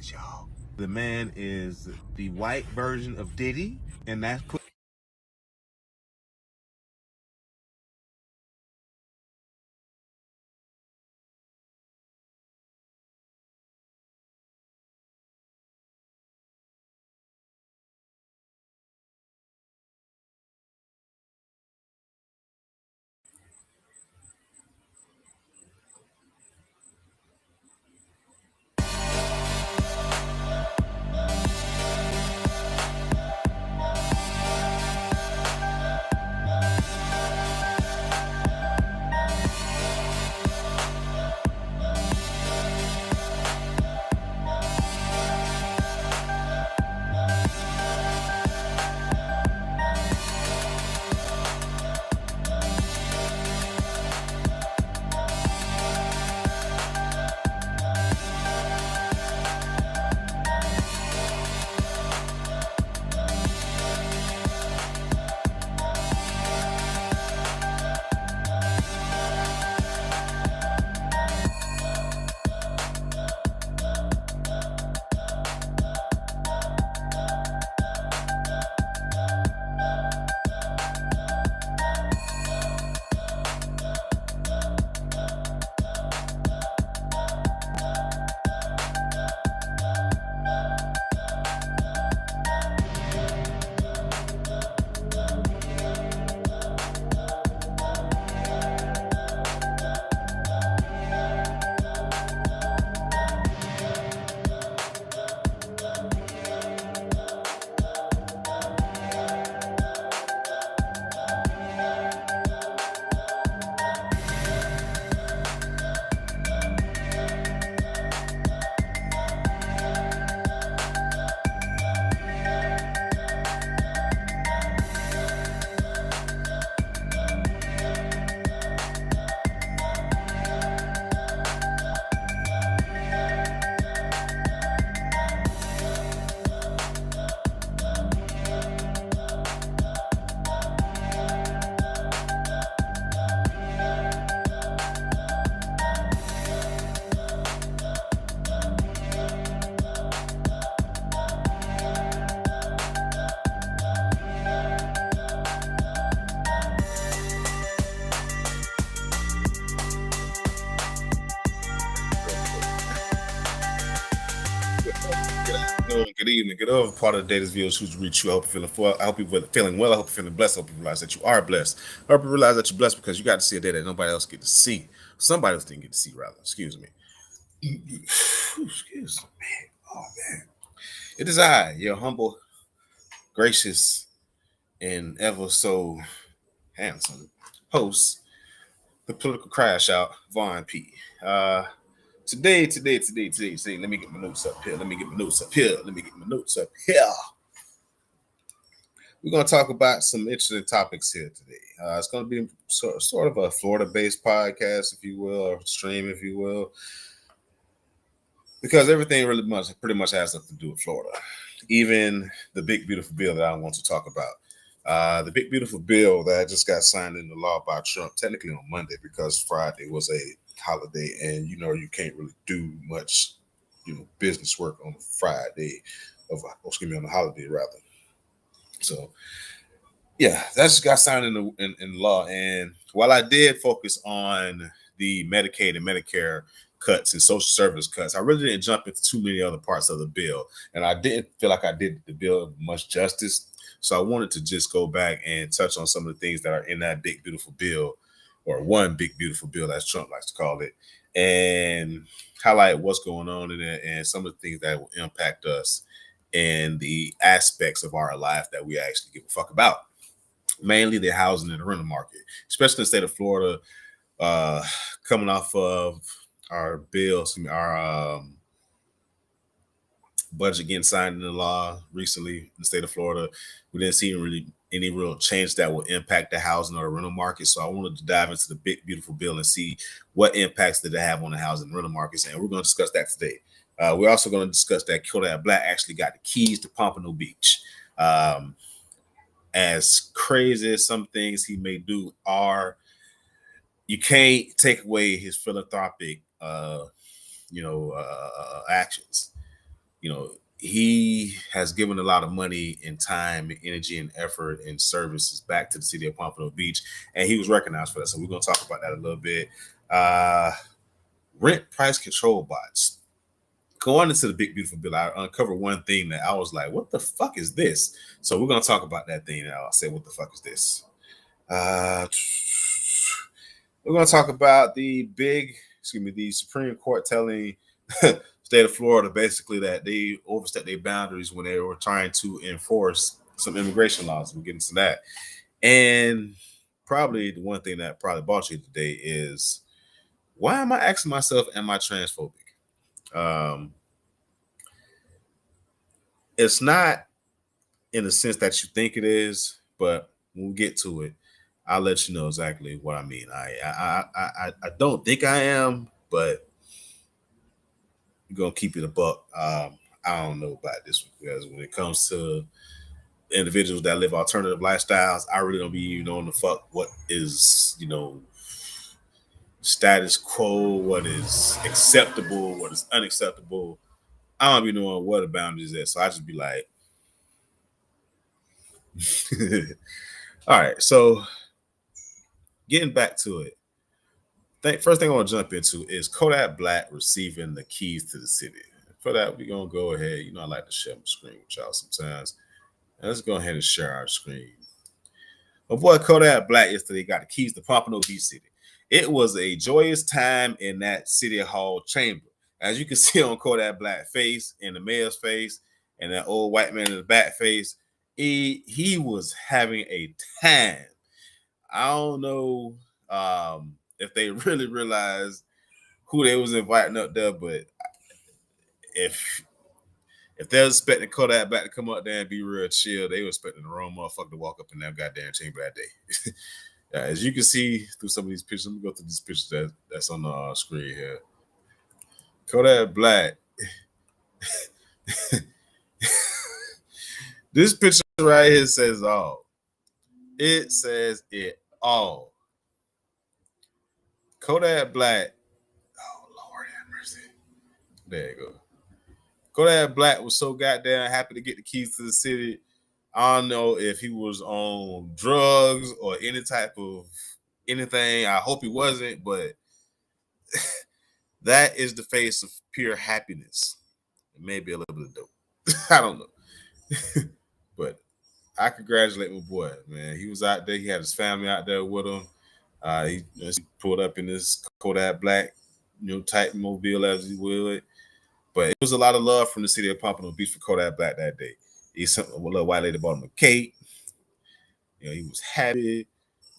it, y'all. The man is the white version of Diddy, and that's Good evening, good over part of the day. This video is to reach you. I hope you're feeling well. I hope you're feeling blessed. I hope you realize that you are blessed. I hope you realize that you're blessed because you got to see a day that nobody else get to see. Somebody else didn't get to see, rather. Excuse me. Excuse me. Oh man. It is I, your humble, gracious, and ever so handsome host, the political crash out, Vaughn P. Today, let me get my notes up here. We're going to talk about some interesting topics here today. It's going to be sort of a Florida-based podcast, if you will, or stream, if you will, because everything pretty much has something to do with Florida. Even the big, beautiful bill that I want to talk about. The big, beautiful bill that just got signed into law by Trump, technically on Monday, because Friday was a holiday, and you can't really do much, business work on Friday, on the holiday rather. So, yeah, that just got signed in law. And while I did focus on the Medicaid and Medicare cuts and social service cuts, I really didn't jump into too many other parts of the bill. And I didn't feel like I did the bill much justice. So I wanted to just go back and touch on some of the things that are in that big, beautiful bill, or one big, beautiful bill, as Trump likes to call it, and highlight what's going on in it and some of the things that will impact us and the aspects of our life that we actually give a fuck about. Mainly the housing and the rental market, especially in the state of Florida, coming off of our budget getting signed into law recently in the state of Florida. We didn't see really any real change that will impact the housing or the rental market. So I wanted to dive into the big, beautiful bill and see what impacts did it have on the housing and rental markets. And we're going to discuss that today. We're also going to discuss that Kodak Black actually got the keys to Pompano Beach. As crazy as some things he may do are, you can't take away his philanthropic, actions. You know, he has given a lot of money and time and energy and effort and services back to the city of Pompano Beach, and he was recognized for that. So we're going to talk about that a little bit. Rent price control bots. Going into the big beautiful bill, I uncovered one thing that I was like, "What the fuck is this?" So we're going to talk about that thing. And I'll say, "What the fuck is this?" We're going to talk about the Supreme Court telling state of Florida basically that they overstepped their boundaries when they were trying to enforce some immigration laws. We'll get into that. And probably the one thing that probably brought you today is, why am I asking myself, am I transphobic? It's not in the sense that you think it is, but when we get to it, I'll let you know exactly what I mean. I don't think I am, but I'm gonna keep it a buck. I don't know about this one, because when it comes to individuals that live alternative lifestyles, I really don't be knowing the fuck what is, status quo, what is acceptable, what is unacceptable. I don't be knowing what the boundaries is. So I just be like, all right. So getting back to it, first thing I want to jump into is Kodak Black receiving the keys to the city. For that, we're gonna go ahead. I like to share my screen with y'all sometimes. Let's go ahead and share our screen. My boy Kodak Black yesterday got the keys to Pompano Beach City. It was a joyous time in that city hall chamber. As you can see on Kodak Black face, and the mayor's face, and that old white man in the back face, he was having a time. I don't know if they really realized who they was inviting up there, but if they're expecting Kodak Black to come up there and be real chill, they were expecting the wrong motherfucker to walk up in that goddamn chamber that day. As you can see through some of these pictures, let me go through these pictures that's on the screen here. Kodak Black. This picture right here says all. It says it all. Kodak Black. Oh, Lord have mercy. There you go. Kodak Black was so goddamn happy to get the keys to the city. I don't know if he was on drugs or any type of anything. I hope he wasn't, but that is the face of pure happiness. It may be a little bit of dope. I don't know. But I congratulate my boy, man. He was out there. He had his family out there with him. He pulled up in this Kodak Black, type mobile, as he would. But it was a lot of love from the city of Pompano Beach for Kodak Black that day. A little white lady bought him a cake. He was happy.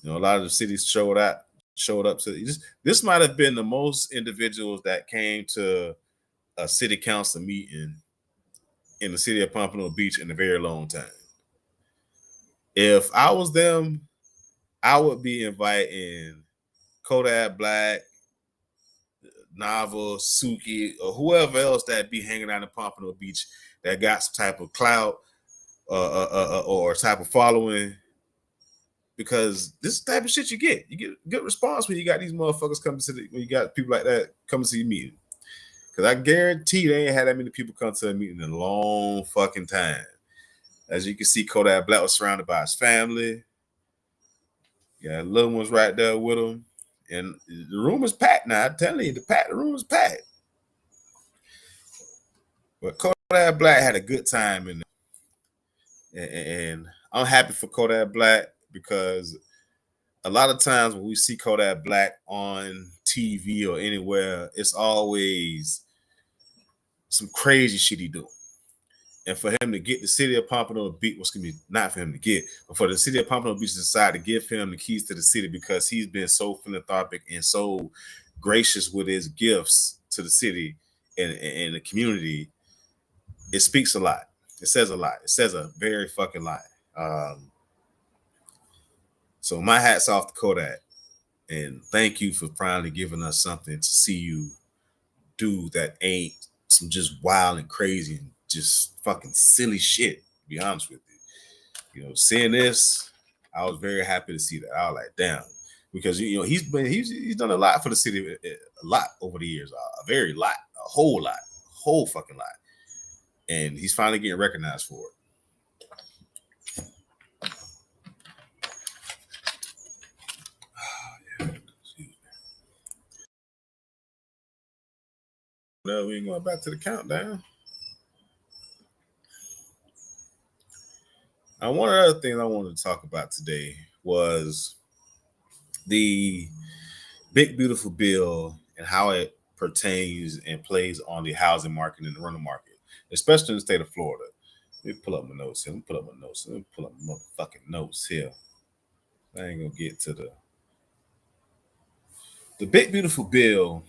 A lot of the cities showed up. So this might have been the most individuals that came to a city council meeting in the city of Pompano Beach in a very long time. If I was them, I would be inviting Kodak Black, Nava, Suki, or whoever else that be hanging out in Pompano Beach that got some type of clout or type of following. Because this is the type of shit you get. You get good response when you got these motherfuckers coming to when you got people like that coming to your meeting. Because I guarantee they ain't had that many people come to a meeting in a long fucking time. As you can see, Kodak Black was surrounded by his family. Yeah, little ones right there with him. And the room is packed now. I'm telling you, the room is packed. But Kodak Black had a good time in there. And I'm happy for Kodak Black, because a lot of times when we see Kodak Black on TV or anywhere, it's always some crazy shit he doing. And for him to get the city of Pompano Beach, what's going to be not for him to get, but for the city of Pompano Beach to decide to give him the keys to the city, because he's been so philanthropic and so gracious with his gifts to the city and the community, it speaks a lot. It says a lot. It says a very fucking lot. So my hat's off to Kodak, and thank you for finally giving us something to see you do that ain't some just wild and crazy and just fucking silly shit, to be honest with you. Seeing this, I was very happy to see that. I was like, damn, because he's done a lot for the city, a lot over the years, a very lot, a whole fucking lot. and he's finally getting recognized for it. No, we ain't going back to the countdown. Now, one of the other things I wanted to talk about today was the big beautiful bill and how it pertains and plays on the housing market and the rental market, especially in the state of Florida. Let me pull up my notes here. Let me pull up my motherfucking notes here. I ain't gonna get to the big beautiful bill.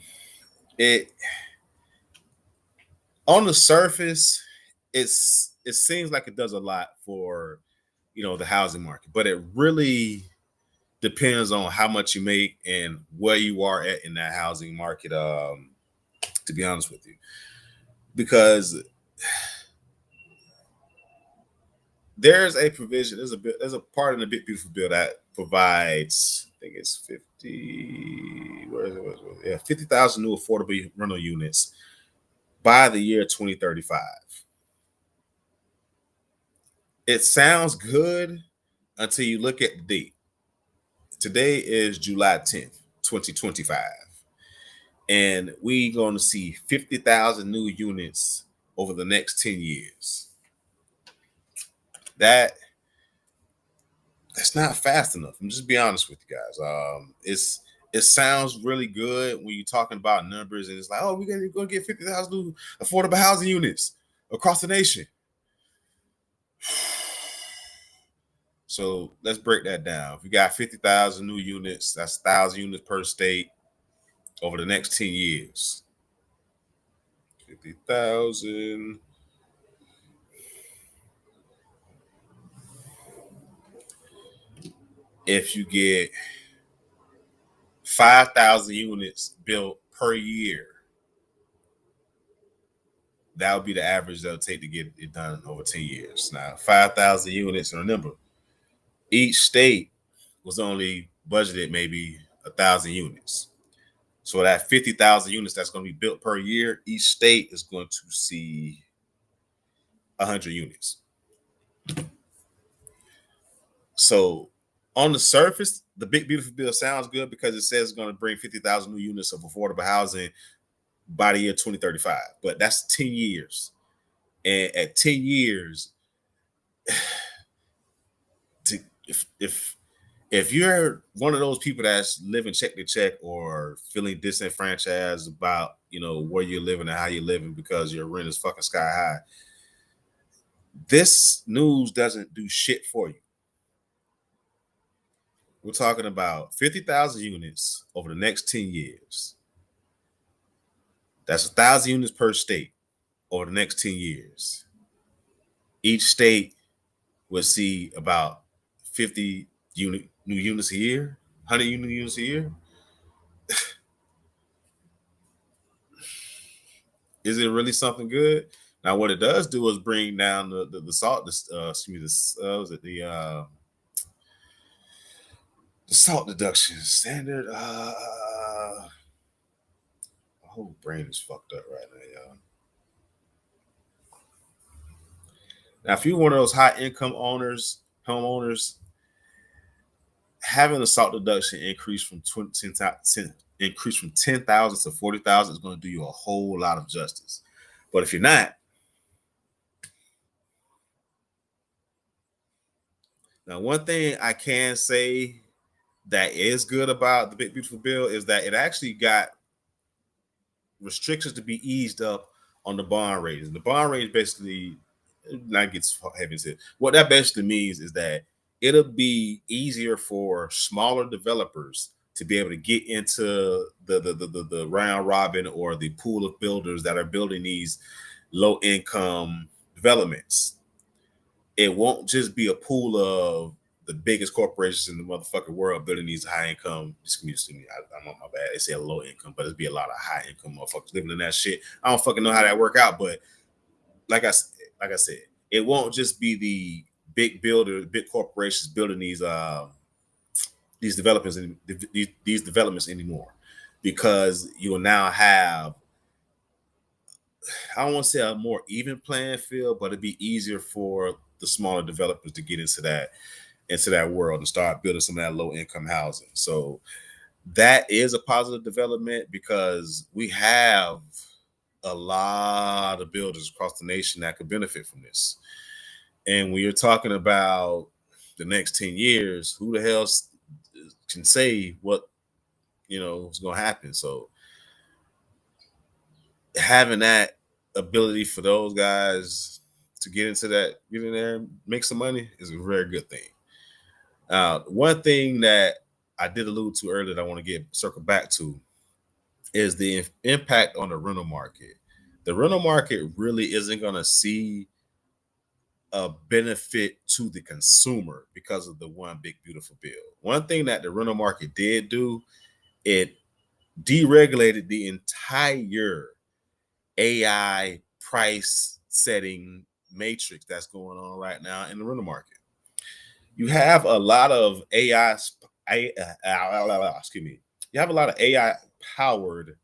It on the surface, it seems like it does a lot for the housing market, but it really depends on how much you make and where you are at in that housing market. To be honest with you, because there's a provision, there's a part in the big beautiful bill that provides, I think it's 50, where is it? Yeah, 50,000 new affordable rental units by the year 2035. It sounds good until you look at the date. Today is July 10th, 2025. And we're going to see 50,000 new units over the next 10 years. That's not fast enough. I'm just be honest with you guys. It sounds really good when you're talking about numbers, and it's like, oh, we're going to get 50,000 new affordable housing units across the nation. So let's break that down. If we got 50,000 new units, that's 1,000 units per state over the next 10 years. 50,000. If you get 5,000 units built per year, that would be the average that would take to get it done over 10 years. Now, 5,000 units, and remember, each state was only budgeted maybe 1,000 units. So that 50,000 units that's going to be built per year, each state is going to see 100 units. So on the surface, the big beautiful bill sounds good because it says it's going to bring 50,000 new units of affordable housing by the year 2035. But that's 10 years. And at 10 years, if you're one of those people that's living check to check or feeling disenfranchised about where you're living and how you're living because your rent is fucking sky high, this news doesn't do shit for you. We're talking about 50,000 units over the next 10 years. That's 1,000 units per state over the next 10 years. Each state will see about 50 new units a year, 100 units a year. Is it really something good? Now, what it does do is bring down the salt. The salt deduction standard. My whole brain is fucked up right now, y'all. Now, if you're one of those high income homeowners, having a salt deduction increase from 10,000 to 40,000 is going to do you a whole lot of justice. But if you're not, now one thing I can say that is good about the big beautiful bill is that it actually got restrictions to be eased up on the bond rates. And the bond rate basically, not gets heavy into it. What that basically means is that it'll be easier for smaller developers to be able to get into the round robin or the pool of builders that are building these low income developments. It won't just be a pool of the biggest corporations in the motherfucking world building these high income. I'm on my bad. They say low income, but it'd be a lot of high income motherfuckers living in that shit. I don't fucking know how that work out, but like I said, it won't just be the big corporations building these developments and these developments anymore, because you will now have I don't want to say a more even playing field, but it'd be easier for the smaller developers to get into that world and start building some of that low income housing. So that is a positive development because we have a lot of builders across the nation that could benefit from this. And when you're talking about the next 10 years, who the hell can say what is going to happen? So having that ability for those guys to get in there and make some money is a very good thing. One thing that I did allude to earlier that I want to circle back to is the impact on the rental market. The rental market really isn't going to see a benefit to the consumer because of the one big beautiful bill. One thing that the rental market did do, it deregulated the entire AI price setting matrix that's going on right now in the rental market. You have a lot of excuse me. You have a lot of AI powered.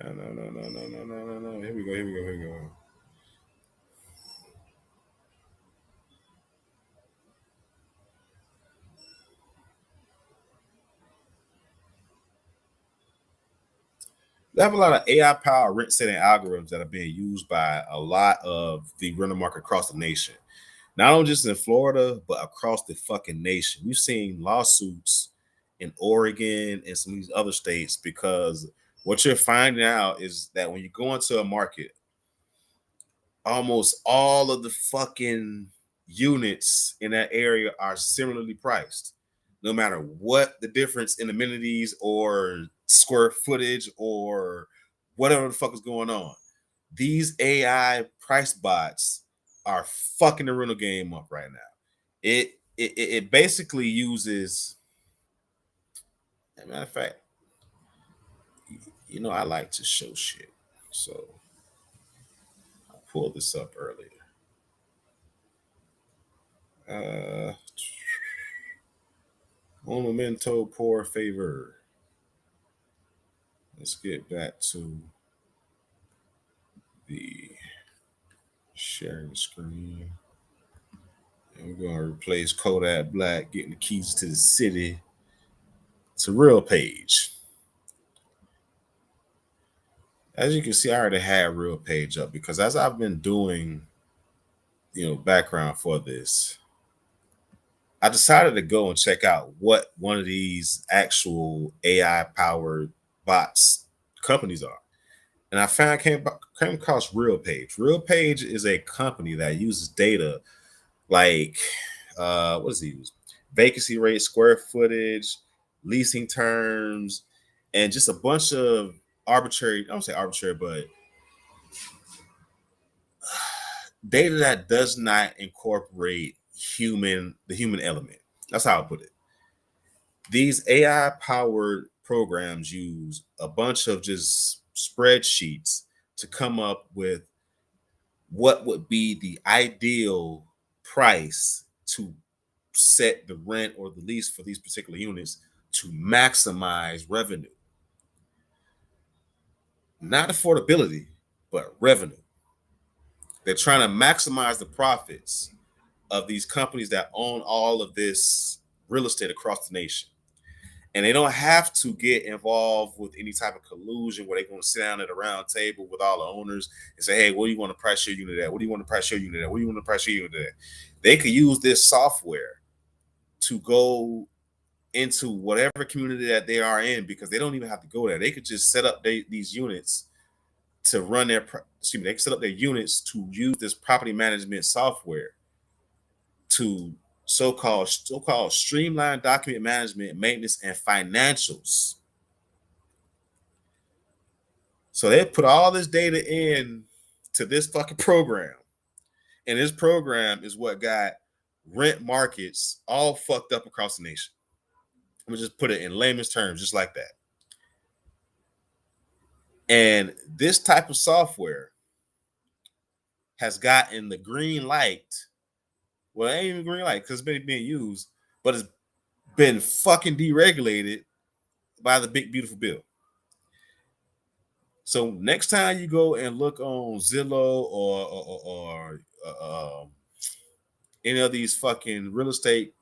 No. Here we go. They have a lot of AI powered rent setting algorithms that are being used by a lot of the rental market across the nation. Not only just in Florida, but across the fucking nation. We've seen lawsuits in Oregon and some of these other states because what you're finding out is that when you go into a market, almost all of the fucking units in that area are similarly priced, no matter what the difference in amenities or square footage or whatever the fuck is going on. These AI price bots are fucking the rental game up right now. It basically uses. As a matter of fact, I like to show shit, so I pulled this up earlier. Uh, Un momento, por favor. Let's get back to the sharing screen. And we're going to replace Kodak Black getting the keys to the city to real page. As you can see, I already had real page up because as I've been doing, background for this, I decided to go and check out what one of these actual AI powered bots companies are. And I came across RealPage. RealPage is a company that uses data like what does it use? Vacancy rate, square footage, leasing terms, and just a bunch of arbitrary, I don't say arbitrary, but data that does not incorporate the human element. That's how I put it. These AI powered programs use a bunch of just spreadsheets to come up with what would be the ideal price to set the rent or the lease for these particular units to maximize revenue. Not affordability, but revenue. They're trying to maximize the profits of these companies that own all of this real estate across the nation. And they don't have to get involved with any type of collusion where they're going to sit down at a round table with all the owners and say, hey, what do you want to price your unit at? What do you want to price your unit at? What do you want to price your unit at? They could use this software to go into whatever community that they are in because they don't even have to go there. They could just set up these units to run they can set up their units to use this property management software to so-called streamline document management, maintenance, and financials. So they put all this data in to this fucking program. And this program is what got rent markets all fucked up across the nation. Let me just put it in layman's terms, just like that. And this type of software has gotten the green light. Well, it ain't even green light because it's been being used, but it's been fucking deregulated by the big beautiful bill. So next time you go and look on Zillow or any of these fucking real estate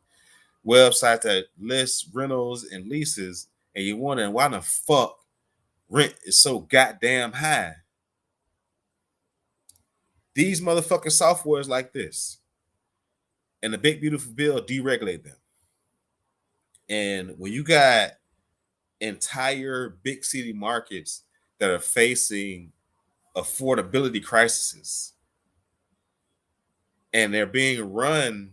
websites that list rentals and leases, and you're wondering why the fuck rent is so goddamn high, these motherfucking softwares like this and the big beautiful bill deregulate them. And when you got entire big city markets that are facing affordability crises and they're being run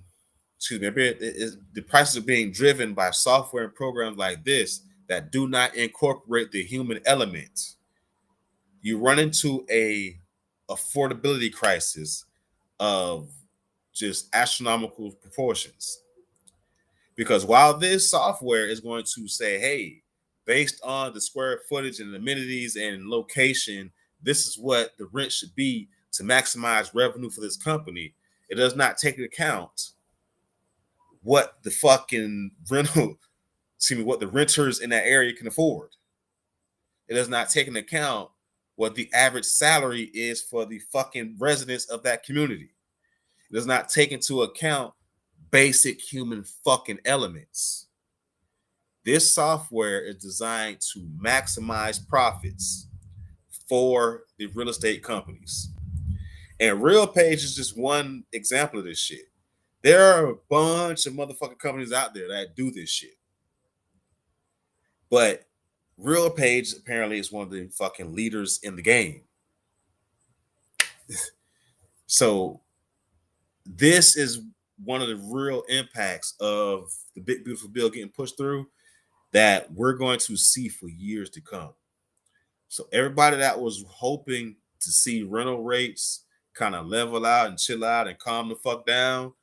to the prices are being driven by software and programs like this that do not incorporate the human element, you run into a affordability crisis of just astronomical proportions. Because while this software is going to say, hey, based on the square footage and amenities and location, this is what the rent should be to maximize revenue for this company, it does not take into account what the fucking what the renters in that area can afford. It does not take into account what the average salary is for the fucking residents of that community. It does not take into account basic human fucking elements. This software is designed to maximize profits for the real estate companies. And RealPage is just one example of this shit. There are a bunch of motherfucking companies out there that do this shit. But RealPage apparently is one of the fucking leaders in the game. So this is one of the real impacts of the big beautiful bill getting pushed through that we're going to see for years to come. So everybody that was hoping to see rental rates kind of level out and chill out and calm the fuck down,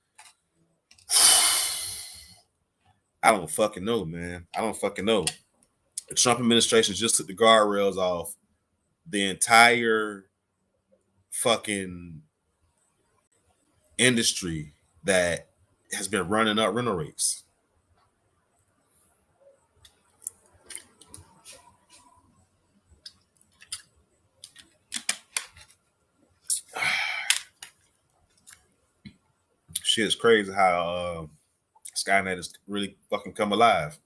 I don't fucking know, man. I don't fucking know. The Trump administration just took the guardrails off the entire fucking industry that has been running up rental rates. Shit is crazy how Skynet is really fucking come alive.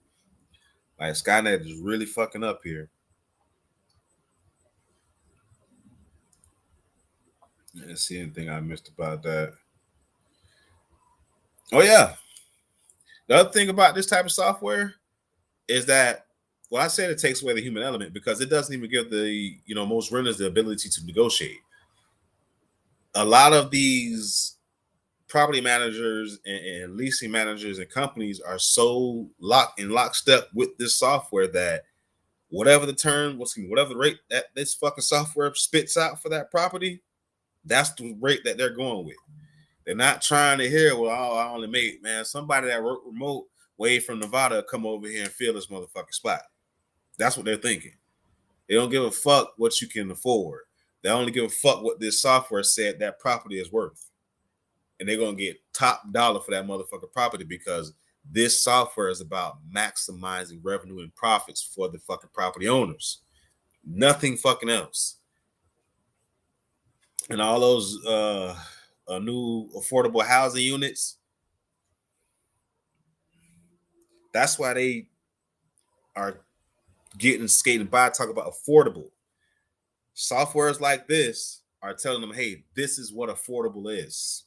Like Skynet is really fucking up here. Let's see anything I missed about that. Oh yeah. The other thing about this type of software is that, well, I said it takes away the human element because it doesn't even give the most renters the ability to negotiate. A lot of these property managers and leasing managers and companies are so lockstep with this software that whatever the rate that this fucking software spits out for that property, that's the rate that they're going with. They're not trying to hear, well, I only made, man, somebody that worked remote way from Nevada come over here and fill this motherfucking spot. That's what they're thinking. They don't give a fuck what you can afford. They only give a fuck what this software said that property is worth. And they're going to get top dollar for that motherfucking property because this software is about maximizing revenue and profits for the fucking property owners. Nothing fucking else. And all those new affordable housing units, that's why they are getting skating by, talk about affordable. Softwares like this are telling them, hey, this is what affordable is.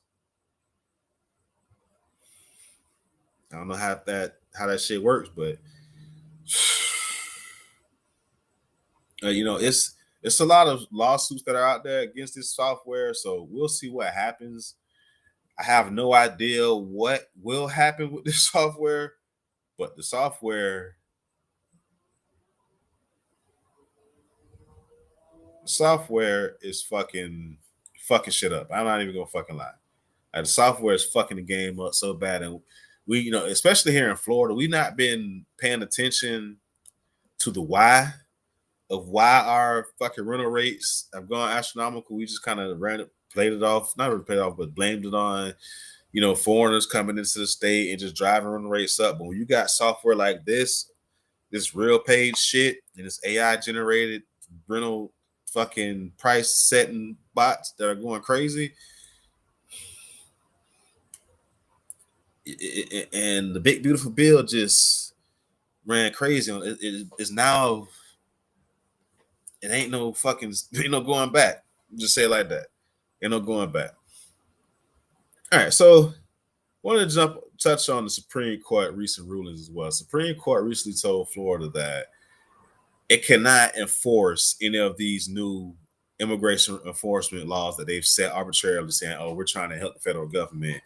I don't know how that shit works, but it's a lot of lawsuits that are out there against this software, so we'll see what happens. I have no idea what will happen with this software, but the software is fucking shit up. I'm not even gonna fucking lie. Like, the software is fucking the game up so bad, and we, especially here in Florida, we've not been paying attention to the why of why our fucking rental rates have gone astronomical. We just kind of played it off, not really played it off, but blamed it on, foreigners coming into the state and just driving run rates up. But when you got software like this real page shit, and this AI generated rental fucking price setting bots that are going crazy, and the big beautiful bill just ran crazy on it. It's now, it ain't no fucking, ain't no going back. Just say it like that. Ain't no going back. All right, so want to touch on the Supreme Court recent rulings as well. Supreme Court recently told Florida that it cannot enforce any of these new immigration enforcement laws that they've set arbitrarily, saying, "Oh, we're trying to help the federal government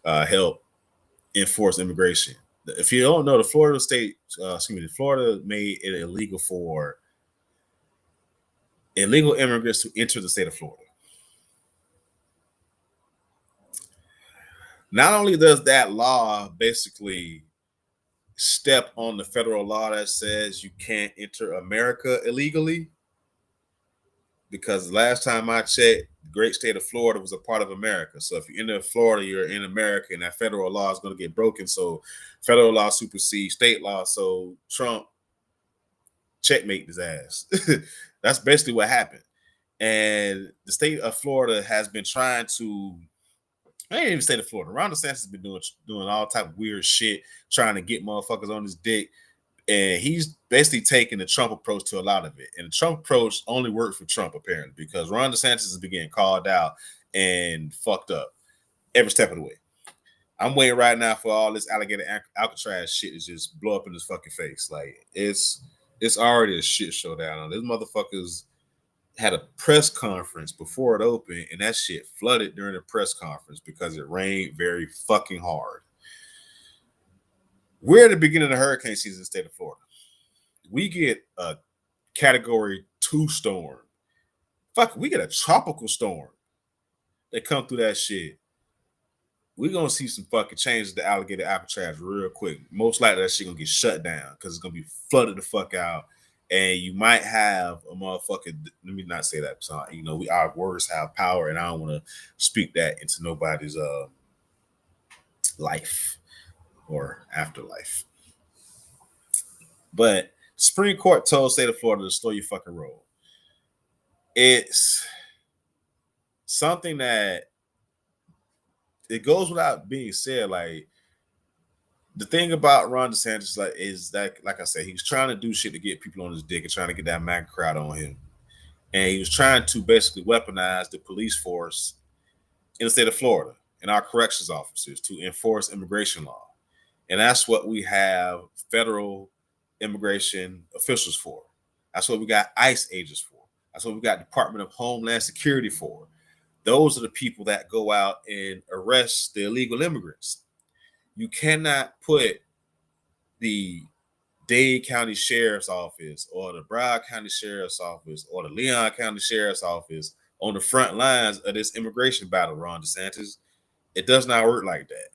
help enforce immigration." If you don't know, the Florida state, Florida made it illegal for illegal immigrants to enter the state of Florida. Not only does that law basically step on the federal law that says you can't enter America illegally, because last time I checked, the great state of Florida was a part of America. So if you enter Florida, you're in America, and that federal law is going to get broken. So federal law supersedes state law. So Trump checkmate his ass. That's basically what happened. And the state of Florida has been trying to, I ain't even state of Florida, Ron DeSantis has been doing all type of weird shit, trying to get motherfuckers on his dick. And he's basically taking the Trump approach to a lot of it. And the Trump approach only works for Trump, apparently, because Ron DeSantis is being called out and fucked up every step of the way. I'm waiting right now for all this alligator Alcatraz shit to just blow up in his fucking face. Like, it's already a shit show down. This motherfuckers had a press conference before it opened, and that shit flooded during the press conference because it rained very fucking hard. We're at the beginning of the hurricane season in the state of Florida. We get a category 2 storm. Fuck, we get a tropical storm that come through that shit. We're going to see some fucking changes to alligator Alcatraz real quick. Most likely that shit going to get shut down because it's going to be flooded the fuck out. And you might have a motherfucking, let me not say that. So, our words have power, and I don't want to speak that into nobody's life or afterlife. But Supreme Court told state of Florida to slow your fucking roll. It's something that it goes without being said. Like, the thing about Ron DeSantis is that, like I said, he was trying to do shit to get people on his dick and trying to get that MAGA crowd on him. And he was trying to basically weaponize the police force in the state of Florida and our corrections officers to enforce immigration law. And that's what we have federal immigration officials for. That's what we got ICE agents for. That's what we got Department of Homeland Security for. Those are the people that go out and arrest the illegal immigrants. You cannot put the Dade County Sheriff's Office or the Broward County Sheriff's Office or the Leon County Sheriff's Office on the front lines of this immigration battle, Ron DeSantis. It does not work like that.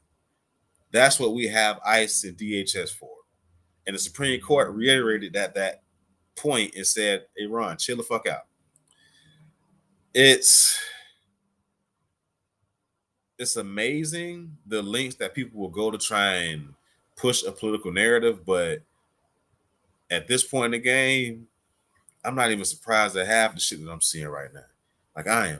That's what we have ICE and DHS for. And the Supreme Court reiterated that point and said, "Hey, Ron, chill the fuck out." It's amazing the lengths that people will go to try and push a political narrative, but at this point in the game, I'm not even surprised at half the shit that I'm seeing right now. Like, I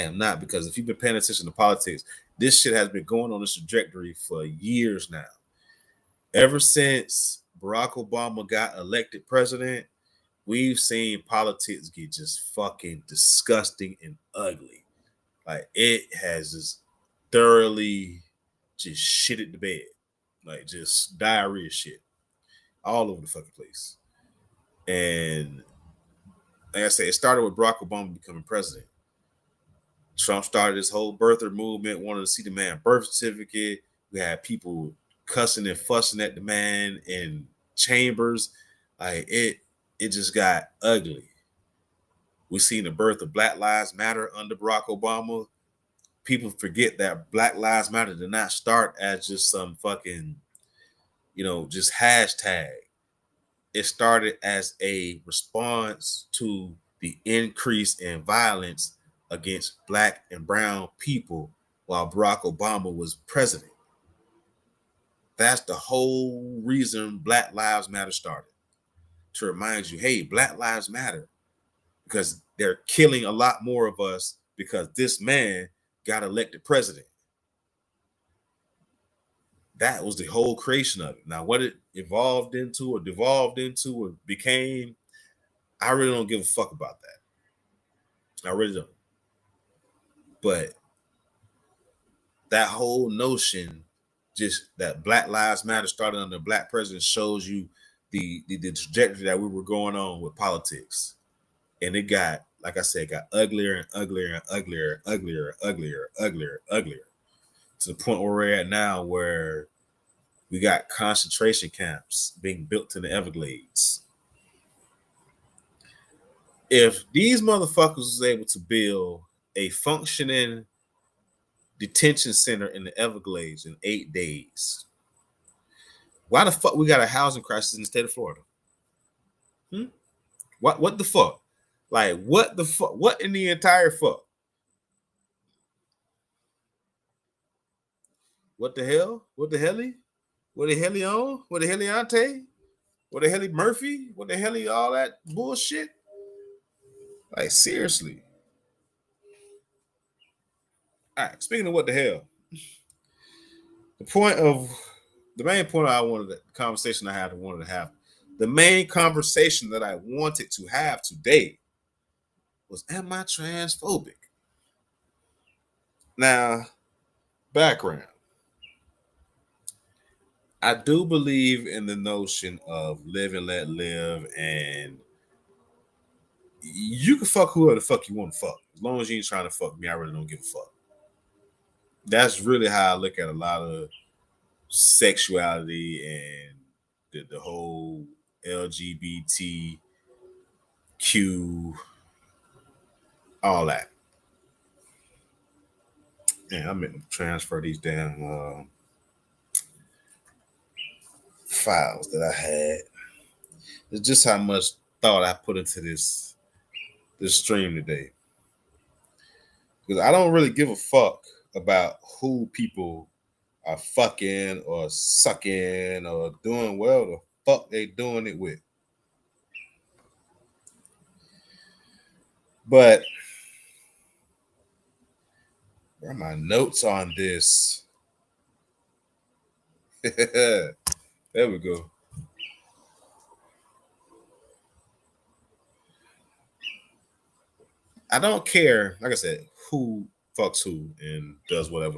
am not, because if you've been paying attention to politics, this shit has been going on this trajectory for years now. Ever since Barack Obama got elected president, we've seen politics get just fucking disgusting and ugly. Like, it has just thoroughly just shitted the bed. Like, just diarrhea shit all over the fucking place. And like I said, it started with Barack Obama becoming president. Trump started this whole birther movement, wanted to see the man birth certificate. We had people cussing and fussing at the man in chambers. Like, it just got ugly. We seen the birth of Black Lives Matter under Barack Obama. People forget that Black Lives Matter did not start as just some fucking, just hashtag. It started as a response to the increase in violence against black and brown people while Barack Obama was president. That's the whole reason Black Lives Matter started. To remind you, hey, Black Lives Matter, because they're killing a lot more of us because this man got elected president. That was the whole creation of it. Now, what it evolved into or devolved into or became, I really don't give a fuck about that. I really don't. But that whole notion, just that Black Lives Matter started under Black president, shows you the trajectory that we were going on with politics. And it got, like I said, got uglier and uglier and uglier, uglier, uglier, uglier, uglier, to the point where we're at now, where we got concentration camps being built in the Everglades. If these motherfuckers was able to build a functioning detention center in the Everglades in 8 days, why the fuck we got a housing crisis in the state of Florida? What the fuck? Like, what the fuck? What in the entire fuck? What the hell? What the hell? What the hell on? What the hell What the hell Murphy? What the hell all that bullshit? Like, seriously. All right, speaking of what the hell, the main point I wanted, the conversation I wanted to have, the main conversation that I wanted to have today was, am I transphobic? Now, background. I do believe in the notion of live and let live, and you can fuck whoever the fuck you want to fuck. As long as you ain't trying to fuck me, I really don't give a fuck. That's really how I look at a lot of sexuality and the whole LGBTQ, all that. Yeah, I'm going to transfer these damn files that I had. It's just how much thought I put into this stream today. Because I don't really give a fuck about who people are fucking or sucking or doing well the fuck they doing it with. But where are my notes on this? There we go. I don't care, like I said, who fucks who and does whatever.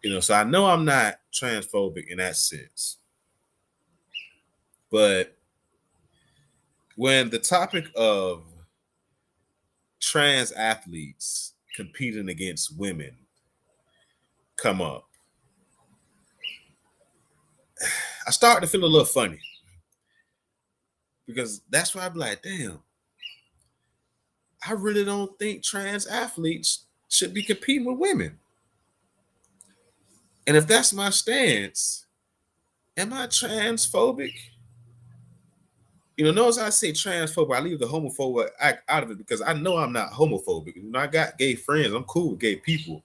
You know, so I know I'm not transphobic in that sense. But when the topic of trans athletes competing against women come up, I start to feel a little funny. Because that's why I'm like, damn, I really don't think trans athletes should be competing with women. And if that's my stance, am I transphobic? You know, notice I say transphobic, I leave the homophobic out of it because I know I'm not homophobic. You know, I got gay friends. I'm cool with gay people.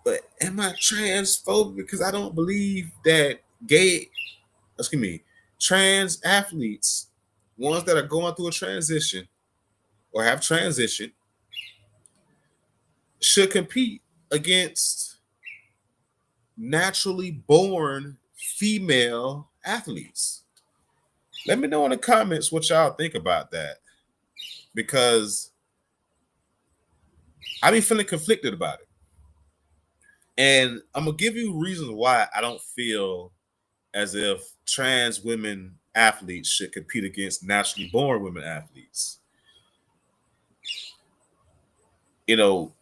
But am I transphobic because I don't believe that trans athletes, ones that are going through a transition or have transitioned, should compete against naturally born female athletes? Let me know in the comments what y'all think about that, because I be feeling conflicted about it. And I'm gonna give you reasons why I don't feel as if trans women athletes should compete against naturally born women athletes. You know,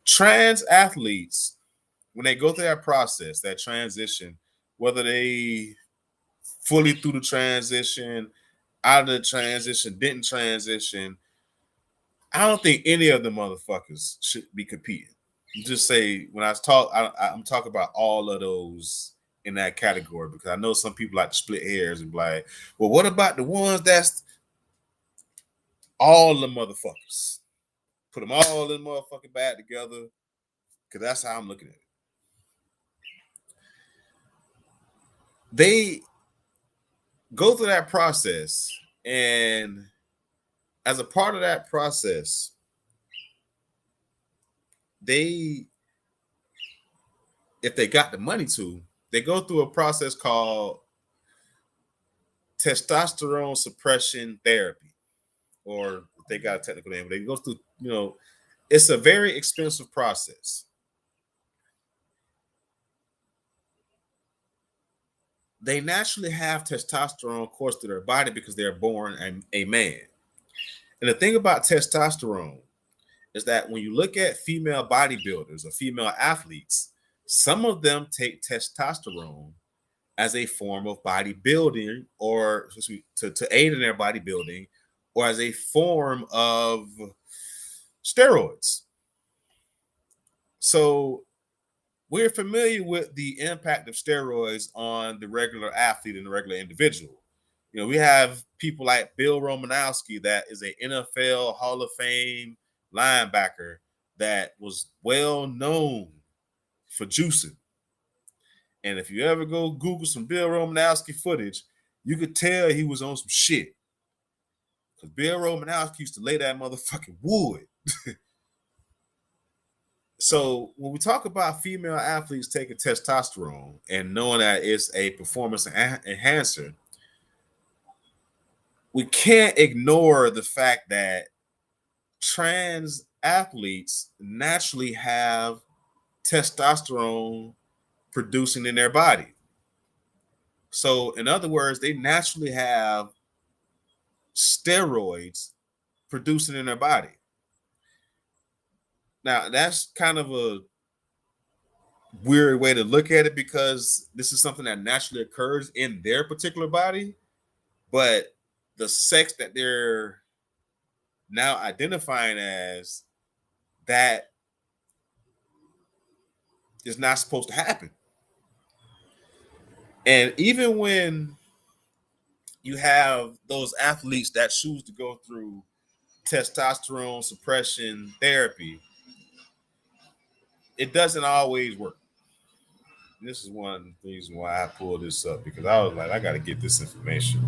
trans athletes, when they go through that process, that transition, whether they fully through the transition, out of the transition, didn't transition, I don't think any of the motherfuckers should be competing. Just say, when I'm talking about all of those in that category, because I know some people like to split hairs and be like, well, what about the ones that's all the motherfuckers. Put them all in motherfucking bag together, because that's how I'm looking at it. They go through that process, and as a part of that process, if they got the money to, they go through a process called testosterone suppression therapy, or if they got a technical name, they go through, it's a very expensive process. They naturally have testosterone coursed through their body because they're born a man. And the thing about testosterone is that when you look at female bodybuilders or female athletes, some of them take testosterone as a form of bodybuilding, or to aid in their bodybuilding, or as a form of steroids. So we're familiar with the impact of steroids on the regular athlete and the regular individual. We have people like Bill Romanowski, that is an NFL Hall of Fame linebacker that was well known for juicing. And if you ever go Google some Bill Romanowski footage, you could tell he was on some shit. Because Bill Romanowski used to lay that motherfucking wood. So when we talk about female athletes taking testosterone and knowing that it's a performance enhancer, we can't ignore the fact that trans athletes naturally have testosterone producing in their body. So in other words, they naturally have steroids producing in their body. Now, that's kind of a weird way to look at it, because this is something that naturally occurs in their particular body, but the sex that they're now identifying as, that is not supposed to happen. And even when you have those athletes that choose to go through testosterone suppression therapy, it doesn't always work. This is one of the reasons why I pulled this up, because I was like, I got to get this information.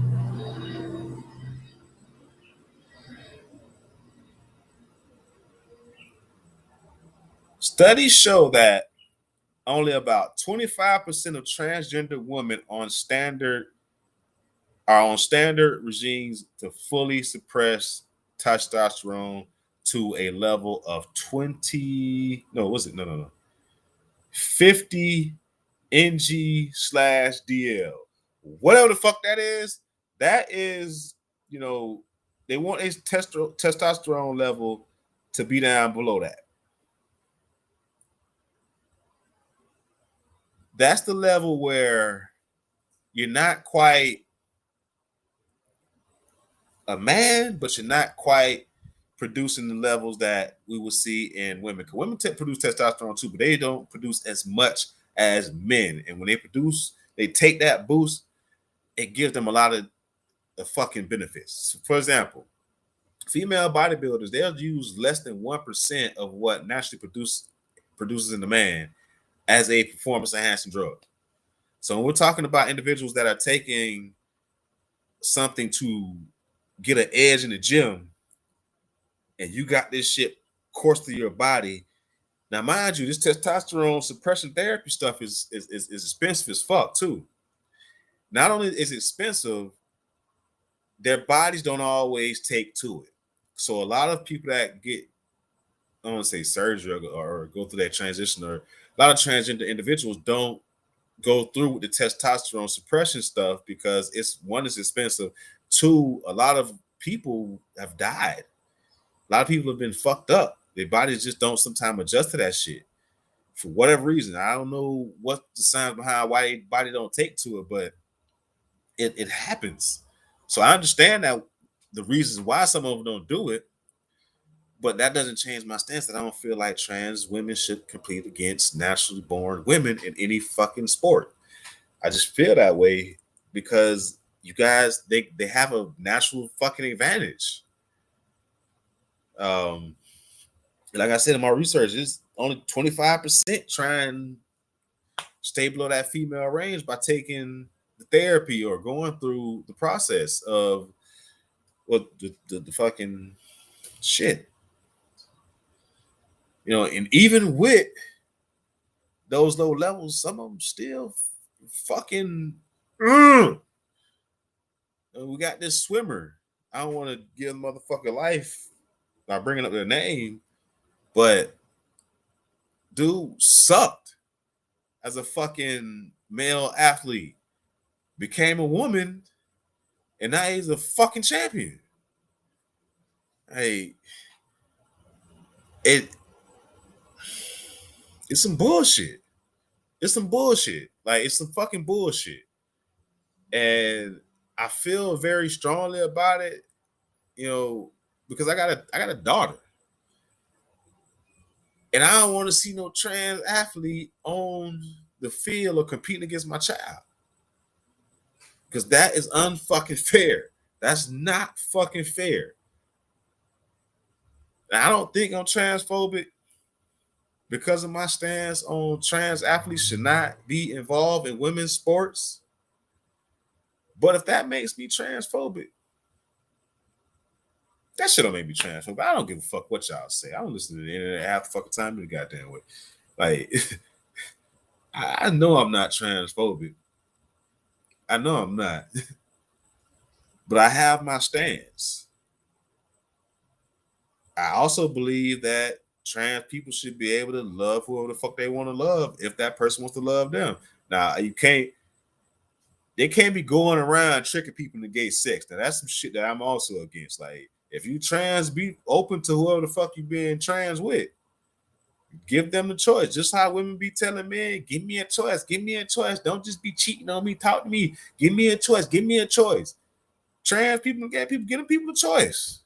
Studies show that only about 25% of transgender women are on standard regimes to fully suppress testosterone to a level of 50 ng/dl. Whatever the fuck that is, they want a testosterone level to be down below that. That's the level where you're not quite a man, but you're not quite producing the levels that we will see in women. Because women produce testosterone too, but they don't produce as much as men. And when they produce, they take that boost, it gives them a lot of the fucking benefits. For example, female bodybuilders, they'll use less than 1% of what naturally produces in the man as a performance enhancing drug. So when we're talking about individuals that are taking something to get an edge in the gym, and you got this shit coursed through your body. Now, mind you, this testosterone suppression therapy stuff is expensive as fuck too. Not only is it expensive, their bodies don't always take to it. So a lot of people that get, I don't want to say surgery or go through that transition, or a lot of transgender individuals don't go through with the testosterone suppression stuff because it's expensive. Two, a lot of people have died. A lot of people have been fucked up. Their bodies just don't sometimes adjust to that shit for whatever reason. I don't know what the signs behind why their body don't take to it, but it happens. So I understand that the reasons why some of them don't do it, but that doesn't change my stance that I don't feel like trans women should compete against naturally born women in any fucking sport. I just feel that way because you guys, they have a natural fucking advantage. Like I said in my research, it's only 25% trying to stay below that female range by taking the therapy or going through the process of the fucking shit. And even with those low levels, some of them still fucking. We got this swimmer. I don't want to give motherfucker life by bringing up their name, but dude sucked as a fucking male athlete. Became a woman, and now he's a fucking champion. Hey, it's some bullshit. It's some bullshit. Like, it's some fucking bullshit. And I feel very strongly about it, because I got a daughter. And I don't want to see no trans athlete on the field or competing against my child. Because that is unfucking fair. That's not fucking fair. And I don't think I'm transphobic because of my stance on trans athletes should not be involved in women's sports. But if that makes me transphobic, that shit don't make me transphobic. I don't give a fuck what y'all say. I don't listen to the internet half the fucking time in the goddamn way. Like, I know I'm not transphobic. I know I'm not. But I have my stance. I also believe that trans people should be able to love whoever the fuck they want to love if that person wants to love them. Now, they can't be going around tricking people into gay sex. Now, that's some shit that I'm also against. Like, if you trans, be open to whoever the fuck you being trans with. Give them the choice. Just how women be telling men, give me a choice. Give me a choice. Don't just be cheating on me. Talk to me. Give me a choice. Give me a choice. Trans people and gay people, give them people a choice.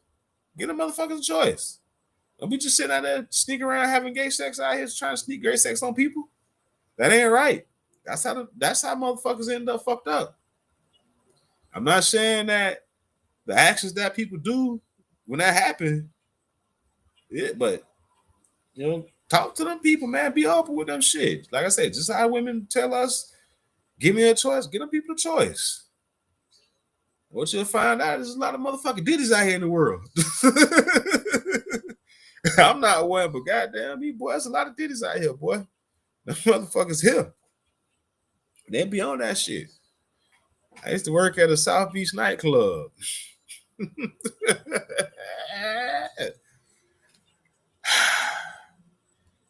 Give them motherfuckers a choice. Don't be just sitting out there sneaking around having gay sex out here trying to sneak gay sex on people. That ain't right. That's how motherfuckers end up fucked up. I'm not saying that the actions that people do when that happens, but talk to them people, man. Be open with them shit. Like I said, just how women tell us, give me a choice, give them people a choice. What you'll find out is a lot of motherfucking ditties out here in the world. I'm not one, but goddamn me, boy, there's a lot of ditties out here, boy. The motherfuckers here. They be on that shit. I used to work at a South Beach nightclub.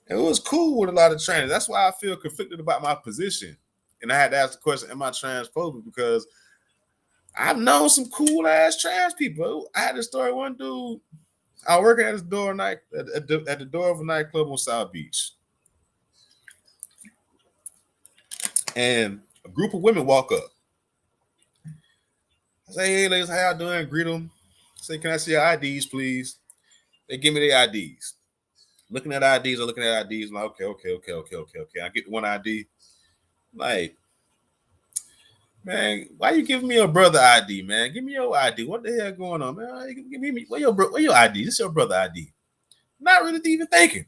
It was cool with a lot of trainers. That's why I feel conflicted about my position. And I had to ask the question, am I transphobic? Because I've known some cool ass trans people. I had a story, one dude, I was working at his door at the door of a nightclub on South Beach. And a group of women walk up. I say, hey ladies, how y'all doing? Greet them. I say, can I see your IDs, please? They give me their IDs. Looking at IDs, I'm like, okay. I get one ID. Like, man, why you giving me a brother ID, man? Give me your ID. What the hell going on, man? Give me where your ID? This your brother ID. Not really even thinking.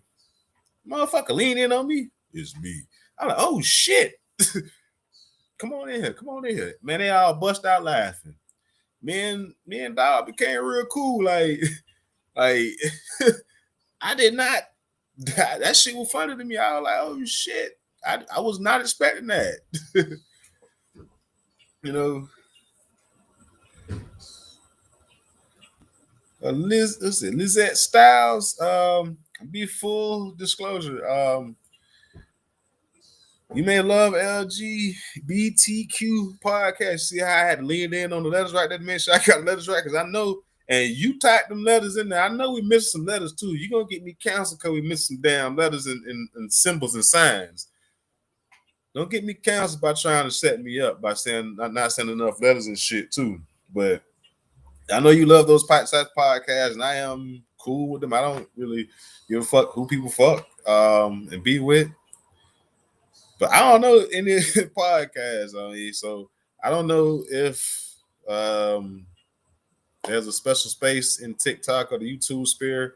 Motherfucker lean in on me. It's me. I'm like, oh shit. Come on in here. Man, they all bust out laughing. Me and dog became real cool. Like I did not. That shit was funny to me. I was like, oh shit. I was not expecting that. Lizette Styles. Be full disclosure. You may love LGBTQ podcast. See how I had to lean in on the letters right there to make sure I got the letters right, because I know, and you typed them letters in there. I know we missed some letters too. You're gonna get me canceled because we missed some damn letters and symbols and signs. Don't get me canceled by trying to set me up by saying not sending enough letters and shit too. But I know you love those size podcasts, and I am cool with them. I don't really give a fuck who people fuck and be with. But I don't know any podcasts on here, so I don't know if there's a special space in TikTok or the YouTube sphere,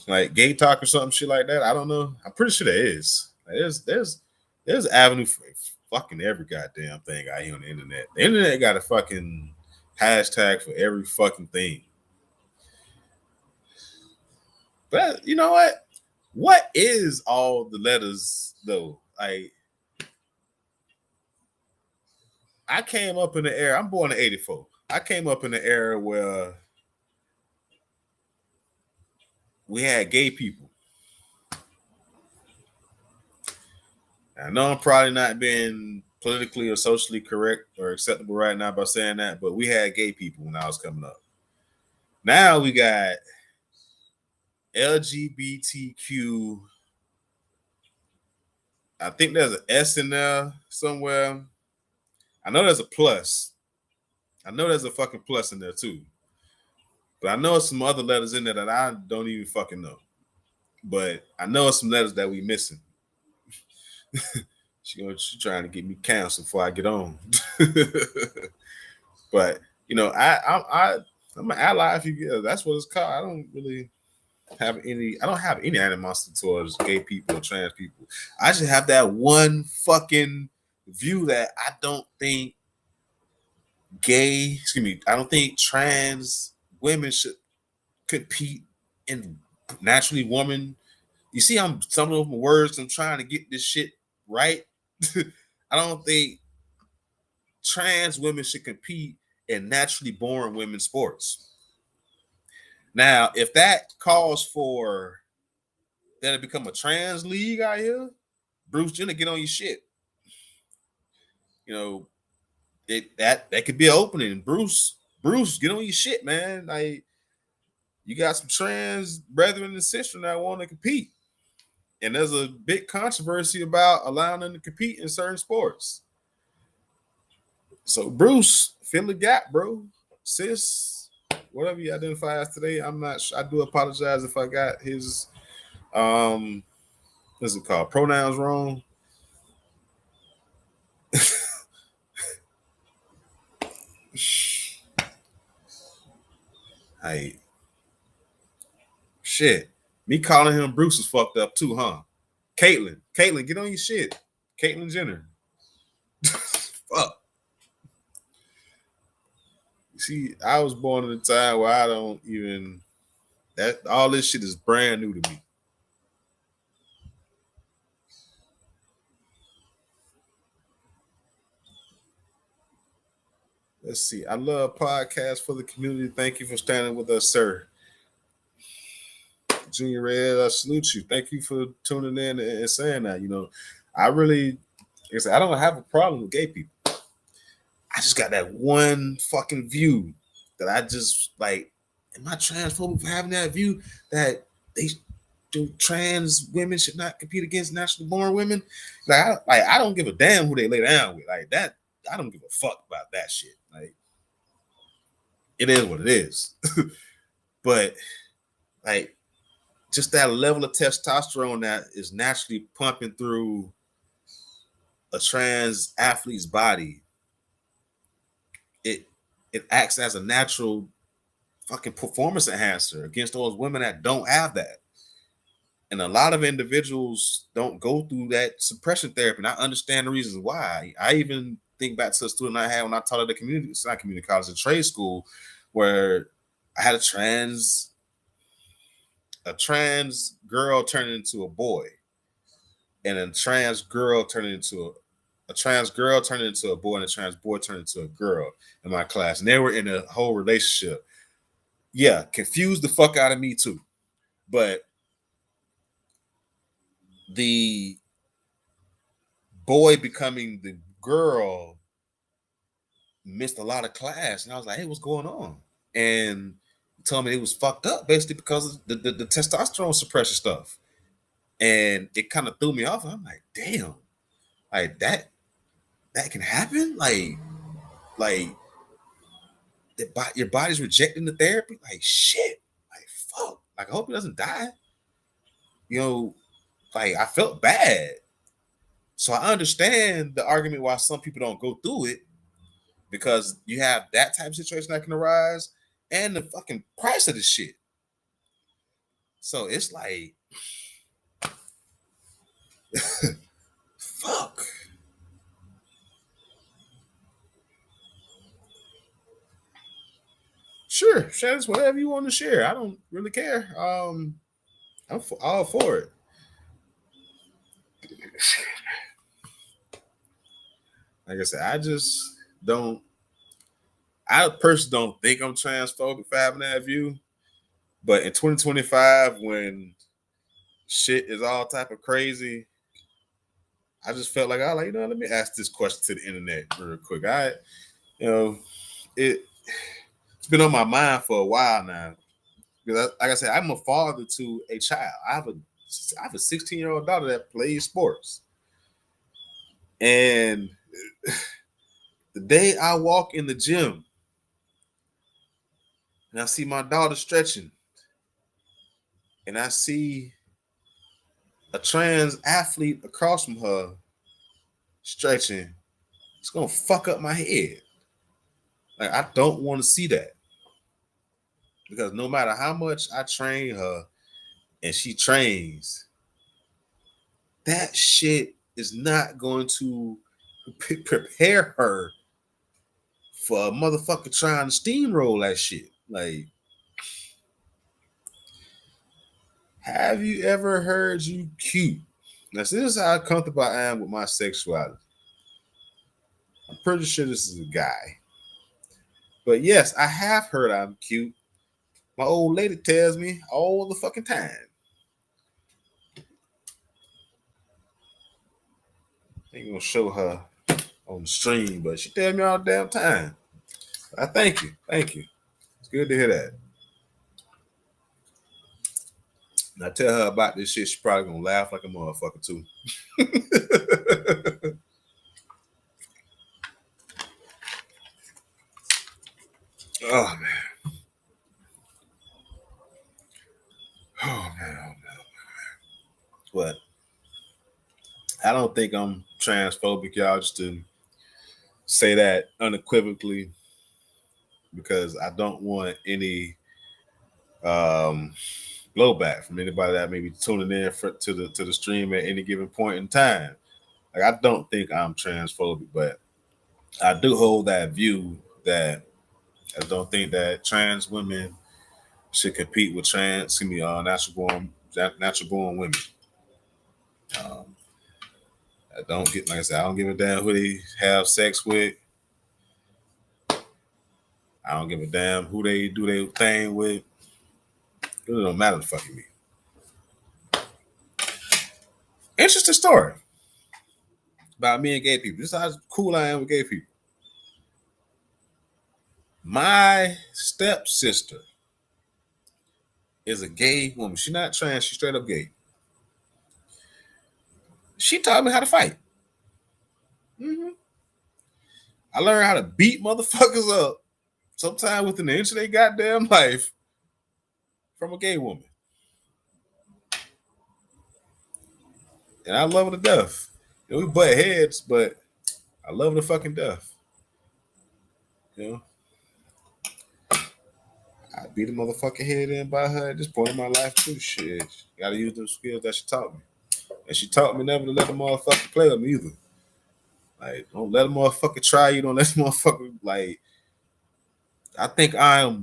like gay talk or something shit like that. I don't know. I'm pretty sure there is. Like, there's avenue for fucking every goddamn thing out here on the internet. The internet got a fucking hashtag for every fucking thing. But you know what? What is all the letters though? Like, I came up in the era. I'm born in '84. I came up in the era where we had gay people. I know I'm probably not being politically or socially correct or acceptable right now by saying that, but we had gay people when I was coming up. Now we got LGBTQ. I think there's an S in there somewhere. I know there's a plus. I know there's a fucking plus in there too. But I know some other letters in there that I don't even fucking know. But I know some letters that we missing. She trying to get me canceled before I get on. But I'm an ally if you get. That's what it's called. I don't have any animosity towards gay people or trans people. I just have that one fucking view that I don't think I don't think trans women should compete in naturally woman. You see, I'm some of my words. I'm trying to get this shit right. I don't think trans women should compete in naturally born women's sports. Now, if that calls for that it become a trans league out here, Bruce Jenner, get on your shit. That could be an opening. Bruce, get on your shit, man. Like, you got some trans brethren and sisters that want to compete. And there's a big controversy about allowing them to compete in certain sports. So, Bruce, fill the gap, bro. Sis, whatever you identify as today, I'm not sure. I do apologize if I got his what's it called? Pronouns wrong. Hey, shit. Me calling him Bruce is fucked up too, huh? Caitlyn, get on your shit. Caitlyn Jenner. Fuck. See, I was born in a time where I don't even that all this shit is brand new to me. Let's see. I love podcasts for the community. Thank you for standing with us, sir. Junior Red, I salute you. Thank you for tuning in and saying that. I really, I don't have a problem with gay people. I just got that one fucking view that I just like. Am I transphobic for having that view that they do trans women should not compete against naturally born women? I don't give a damn who they lay down with. Like that, I don't give a fuck about that shit. Like, it is what it is. But like, just that level of testosterone that is naturally pumping through a trans athlete's body, it acts as a natural fucking performance enhancer against those women that don't have that. And a lot of individuals don't go through that suppression therapy. And I understand the reasons why. I even think back to a student I had when I taught at the it's not community college, a trade school, where I had a trans girl turning into a boy, and a trans girl turning into a trans girl turning into a boy, and a trans boy turning into a girl in my class. And they were in a whole relationship. Yeah, confused the fuck out of me too. But the boy becoming the girl missed a lot of class. And I was like, hey, what's going on? And he told me it was fucked up basically because of the testosterone suppression stuff. And it kind of threw me off. I'm like, damn, like that can happen? Like your body's rejecting the therapy? Like, shit. Like, fuck. Like, I hope he doesn't die. Like, I felt bad. So I understand the argument why some people don't go through it, because you have that type of situation that can arise and the fucking price of the shit. So it's like, fuck. Sure, share this whatever you want to share. I don't really care. I'm all for it. Like I said, I just don't. I personally don't think I'm transphobic for having that view. But in 2025, when shit is all type of crazy, I just felt like let me ask this question to the internet real quick. You know, it's been on my mind for a while now. Because like I said, I'm a father to a child. I have a 16-year-old daughter that plays sports. And the day I walk in the gym and I see my daughter stretching, and I see a trans athlete across from her stretching, it's gonna fuck up my head. Like, I don't want to see that. Because no matter how much I train her and she trains, that shit is not going to prepare her for a motherfucker trying to steamroll that shit. Like, have you ever heard you cute? Now, this is how comfortable I am with my sexuality. I'm pretty sure this is a guy. But yes, I have heard I'm cute. My old lady tells me all the fucking time. I ain't gonna show her on the stream, but she tells me all the damn time. I thank you. Thank you. It's good to hear that. And I tell her about this shit, she's probably gonna laugh like a motherfucker too. Oh man. Oh man. Oh man. But I don't think I'm transphobic, y'all, just to say that unequivocally, because I don't want any blowback from anybody that may be tuning in to the stream at any given point in time. Like, I don't think I'm transphobic, but I do hold that view that I don't think that trans women should compete with natural born women. I don't get, like I said, I don't give a damn who they have sex with. I don't give a damn who they do their thing with. It really don't matter to fucking me. Interesting story about me and gay people. This is how cool I am with gay people. My stepsister is a gay woman. She's not trans. She's straight up gay. She taught me how to fight. Mm-hmm. I learned how to beat motherfuckers up sometime within an inch of their goddamn life from a gay woman. And I love her to death. You know, we butt heads, but I love her to fucking death. You know? I beat a motherfucking head in by her at this point in my life too. Shit. Gotta use those skills that she taught me. And she taught me never to let the motherfucker play with me either. Like, don't let a motherfucker try you. Don't let the motherfucker, like, I think I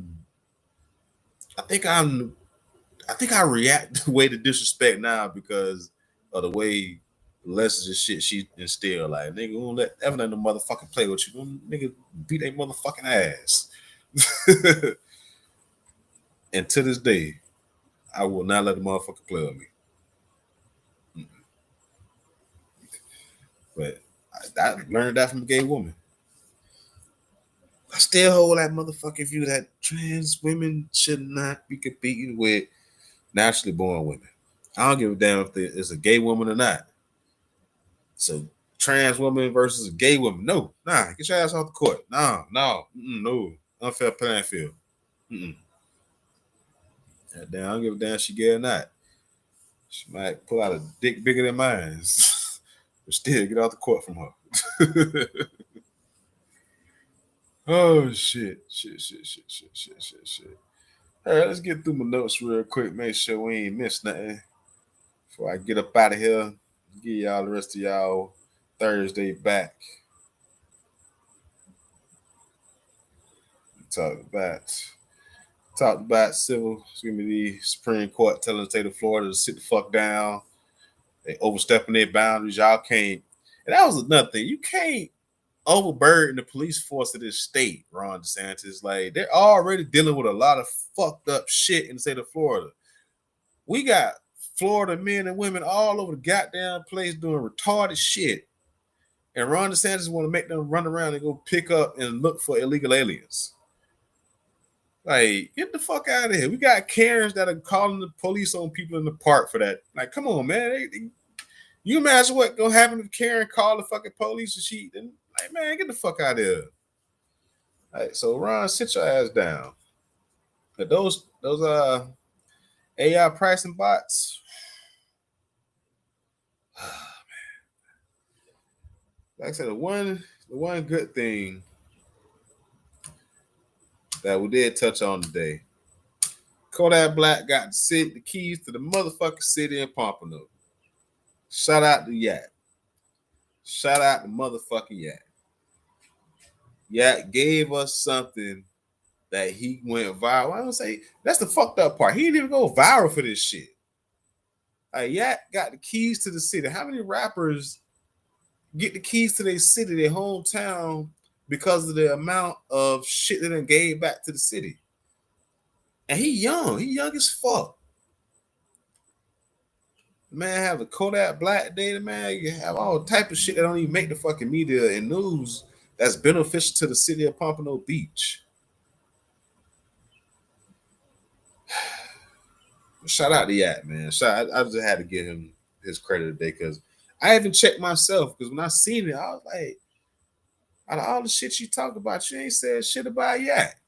react the way to disrespect now because of the way lessons and shit she instilled. Like, nigga, don't ever let the motherfucker play with you. Don't, nigga, beat their motherfucking ass. And to this day, I will not let the motherfucker play with me. But I learned that from a gay woman. I still hold that motherfucking view that trans women should not be competing with naturally born women. I don't give a damn if it's a gay woman or not. So trans woman versus a gay woman. No, get your ass off the court. No. Unfair playing field. Damn, I don't give a damn if she gay or not. She might pull out a dick bigger than mine. But still, get off the court from her. Oh shit. All right, let's get through my notes real quick. Make sure we ain't missed nothing before I get up out of here. Give y'all the rest of y'all Thursday back. Talked about civil, excuse me, the Supreme Court telling the state of Florida to sit the fuck down. They overstepping their boundaries. Y'all can't. And that was another thing. You can't overburden the police force of this state, Ron DeSantis. Like, they're already dealing with a lot of fucked up shit in the state of Florida. We got Florida men and women all over the goddamn place doing retarded shit. And Ron DeSantis want to make them run around and go pick up and look for illegal aliens. Like, get the fuck out of here. We got Karens that are calling the police on people in the park for that. Like, come on, man. You imagine what gonna happen if Karen called the fucking police and she then, like, man, get the fuck out of here. All right, so Ron, sit your ass down. But those AI pricing bots. Like I said, the one good thing that we did touch on today. Kodak Black got the keys to the motherfucking city in Pompano. Shout out to Yak. Shout out to motherfucking Yak. Yak gave us something that he went viral. I don't say that's the fucked up part. He didn't even go viral for this shit. Yak got the keys to the city. How many rappers get the keys to their city, their hometown, because of the amount of shit that they gave back to the city? And he young as fuck. Man, have a Kodak Black Day, man. You have all type of shit that don't even make the fucking media and news that's beneficial to the city of Pompano Beach. Shout out to Yak, man. I just had to give him his credit today because I even checked myself because when I seen it, I was like, out of all the shit you talk about, you ain't said shit about Yak.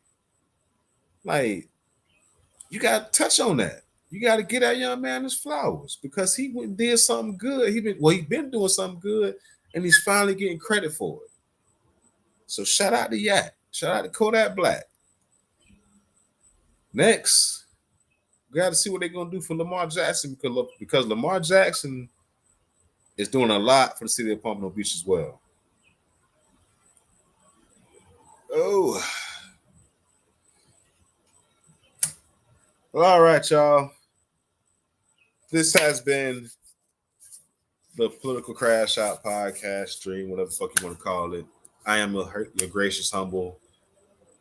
Like, you gotta touch on that. You gotta get that young man his flowers because he went and did something good. He's been doing something good, and he's finally getting credit for it. So shout out to Yak. Shout out to Kodak Black. Next, we got to see what they're gonna do for Lamar Jackson because Lamar Jackson is doing a lot for the city of Pompano Beach as well. Oh. Well, all right, y'all. This has been the Political Crash Out podcast stream, whatever the fuck you want to call it. I am your gracious, humble,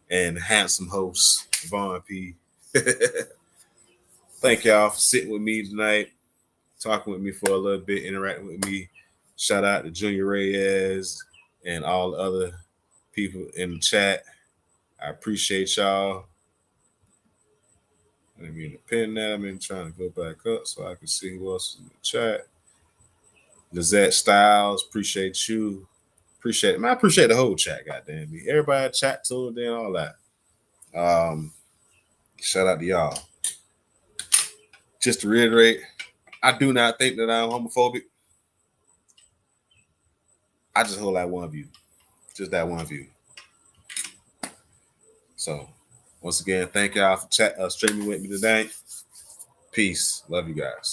and handsome host, Vaughn P. Thank y'all for sitting with me tonight, talking with me for a little bit, interacting with me. Shout out to Junior Reyes and all the other people in the chat. I appreciate y'all. I didn't mean to pin that. I've been trying to go back up so I can see who else is in the chat. Lizette Styles, appreciate you. Appreciate it. Man, I appreciate the whole chat, goddamn me. Everybody chat tuned in, all that. Shout out to y'all. Just to reiterate, I do not think that I'm homophobic. I just hold that one view. Just that one view. So, once again, thank y'all for streaming with me tonight. Peace. Love you guys.